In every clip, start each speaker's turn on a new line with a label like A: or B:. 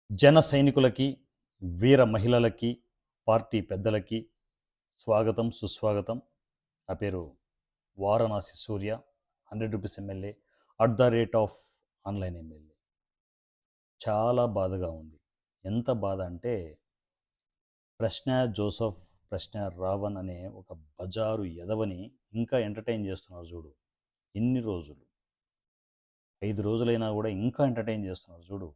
A: జన సైనికులకి, వీర మహిళలకి, పార్టీ పెద్దలకి స్వాగతం, సుస్వాగతం. నా పేరు వారణాసి సూర్య, 100 rupees MLA, at the rate of online MLA. చాలా బాధగా ఉంది. ఎంత బాధ అంటే, ప్రశ్న జోసెఫ్, ప్రశ్న రావణ్ అనే ఒక బజారు ఎదవని ఇంకా ఎంటర్‌టైన్ చేస్తున్నారు చూడు. ఇన్ని రోజులు. 5 రోజులైనా కూడా ఇంకా ఎంటర్‌టైన్ చేస్తున్నారు చూడు.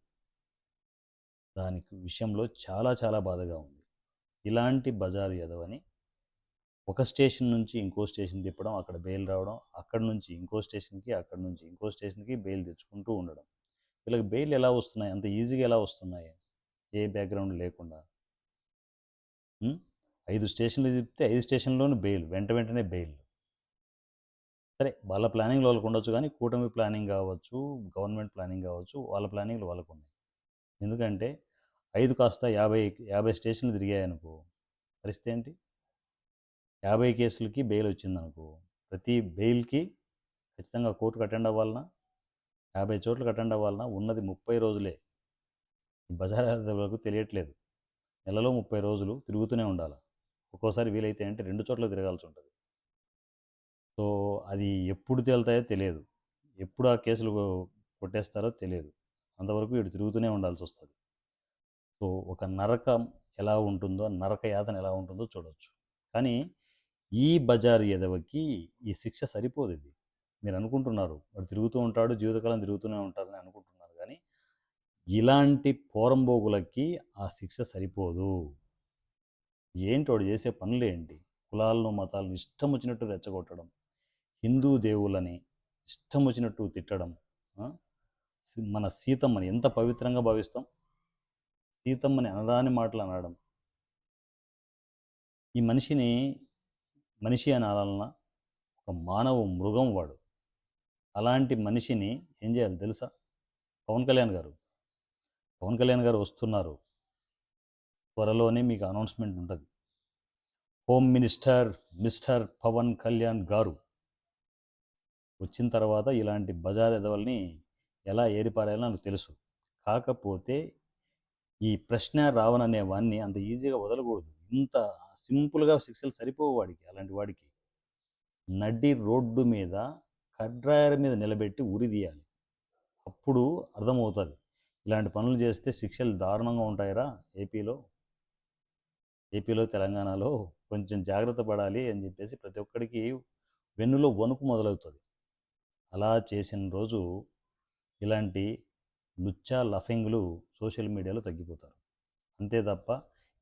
A: దానికి విషయంలో చాలా చాలా బాధగా ఉంది. ఇలాంటి బజారు ఎదవని ఒక స్టేషన్ నుంచి ఇంకో స్టేషన్ తిప్పడం, అక్కడ బెయిల్ రావడం, అక్కడి నుంచి ఇంకో స్టేషన్‌కి, అక్కడి నుంచి ఇంకో స్టేషన్‌కి బెయిల్ తెచ్చుకుంటూ ఉండడం. వీళ్ళకి బెయిల్ ఎలా వస్తున్నాయి? అంత ఈజీగా ఎలా వస్తున్నాయి? ఏ బ్యాక్‌గ్రౌండ్ లేకుండా. హ్మ్. 5 స్టేషన్‌లు తిప్పితే 5 స్టేషన్‌లోనూ బెయిల్. వెంట వెంటనే బెయిల్. సరే, వాళ్ళ ప్లానింగ్‌లు వాళ్ళకుండొచ్చు గానీ, కూటమి ప్లానింగ్ గావచ్చు, గవర్నమెంట్ ప్లానింగ్ గావచ్చు, వాళ్ళ ప్లానింగ్‌లు వాళ్ళకున్నాయి. ఎందుకంటే 5 కాస్త 50 స్టేషన్‌లు తిరిగాయనుకో, పరిస్థితి ఏంటి? 50 కేసులకి బెయిల్ వచ్చిందనుకో, ప్రతి బెయిల్‌కి ఖచ్చితంగా కోర్టుకి అటెండ్ అవ్వాలనా? 50 చోట్లకి అటెండ్ అవ్వాలనా? ఉన్నది 30 రోజులే. ఈ బజార్ వరకు తెలియట్లేదు. నెలలో 30 రోజులు తిరుగుతూనే ఉండాల. ఒక్కోసారి వీలైతే అంటే 2 చోట్ల తిరగాల్సి ఉంటది. సో, అది ఎప్పుడు తేలుతాయో తెలియదు. ఎప్పుడు ఆ కేసులు కొట్టేస్తారో తెలియదు. అంతవరకు వీడు తిరుగుతూనే ఉండాల్సొస్తది. సో, ఒక నరకం ఎలా ఉంటుందో, నరక యాతన ఎలా ఉంటుందో చూడొచ్చు. కానీ ఈ బజారు ఎదవకి ఈ శిక్ష సరిపోదిది. మీరనుకుంటున్నారు, వాడు తిరుగుతూ ఉంటాడు, జీవితకాలం తిరుగుతూనే ఉంటారని అనుకుంటున్నారు గానీ, ఇలాంటి పోరంబోకులకి ఆ శిక్ష సరిపోదు. ఏంటి వాడు చేసే పనులేంటి? కులాలను, మతాలను ఇష్టం వచ్చినట్టు రెచ్చగొట్టడం, హిందూ దేవుళ్ళని ఇష్టం వచ్చినట్టు తిట్టడం. ఆ? మన సీతమ్మని ఎంత పవిత్రంగా భావిస్తాం? సీతమ్మని అనరాని మాటలు అనడం. ఈ మనిషిని మనిషి అని అనాలన్నా, ఒక మానవ మృగం వాడు. అలాంటి మనిషిని ఏం చేయాలి తెలుసా? పవన్ కళ్యాణ్ గారు పవన్ కళ్యాణ్ గారు వస్తున్నారు. త్వరలోనే మీకు అనౌన్స్మెంట్ ఉంటుంది. Home minister mister Pawan Kalyan garu వచ్చిన తర్వాత ఇలాంటి బజార్ ఎదవల్ని ఎలా ఏరిపారేయాలో నాకు తెలుసు. కాకపోతే ఈ ప్రశ్న రావణ్ అనే వాడిని అంత ఈజీగా వదలకూడదు. ఇంత సింపుల్గా శిక్షలు సరిపోవు వాడికి. అలాంటి వాడికి నడి రోడ్డు మీద కడ్రాయర్ మీద నిలబెట్టి ఉరి తీయాలి. అప్పుడు అర్థమవుతుంది, ఇలాంటి పనులు చేస్తే శిక్షలు దారుణంగా ఉంటాయిరా. ఏపీలో తెలంగాణలో కొంచెం జాగ్రత్త పడాలి అని చెప్పేసి ప్రతి ఒక్కడికి వెన్నులో వణుకు మొదలవుతుంది. అలా చేసిన రోజు ఇలాంటి లుచ్చా లఫింగ్లు సోషల్ మీడియాలో తగ్గిపోతారు. అంతే తప్ప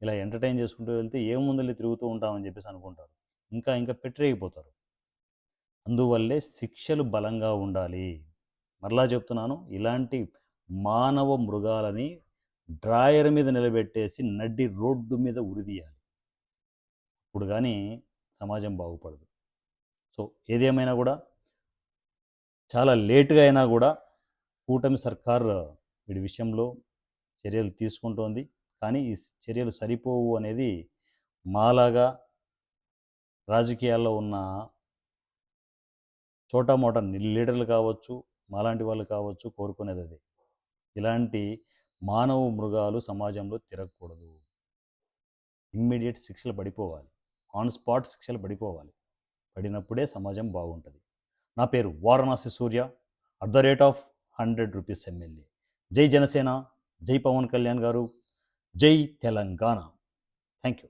A: ఇలా ఎంటర్టైన్ చేసుకుంటూ వెళ్తే ఏముందలి తిరుగుతూ ఉంటామని చెప్పేసి అనుకుంటారు. ఇంకా ఇంకా పెట్టిరేగిపోతారు. అందువల్లే శిక్షలు బలంగా ఉండాలి. మరలా చెప్తున్నాను, ఇలాంటి మానవ మృగాలని డ్రాయర్ మీద నిలబెట్టేసి నడ్డి రోడ్డు మీద ఉరిదీయాలి. ఇప్పుడు కానీ సమాజం బాగుపడదు. సో, ఏదేమైనా కూడా చాలా లేటుగా అయినా కూడా కూటమి సర్కార్ వీడి విషయంలో చర్యలు తీసుకుంటోంది. కానీ ఈ చర్యలు సరిపోవు అనేది మాలాగా రాజకీయాల్లో ఉన్న చోటామోటా లీడర్లు కావచ్చు, మాలాంటి వాళ్ళు కావచ్చు, కోరుకునేది అదే. ఇలాంటి మానవ మృగాలు సమాజంలో తిరగకూడదు. ఇమ్మీడియట్ శిక్షలు పడిపోవాలి. ఆన్ స్పాట్ శిక్షలు పడిపోవాలి. పడినప్పుడే సమాజం బాగుంటుంది. నా పేరు Varanasi Surya, at the rate of 100 rupees MLA. జై జనసేన, జై పవన్ కళ్యాణ్ గారు, జై తెలంగాణ. Thank you.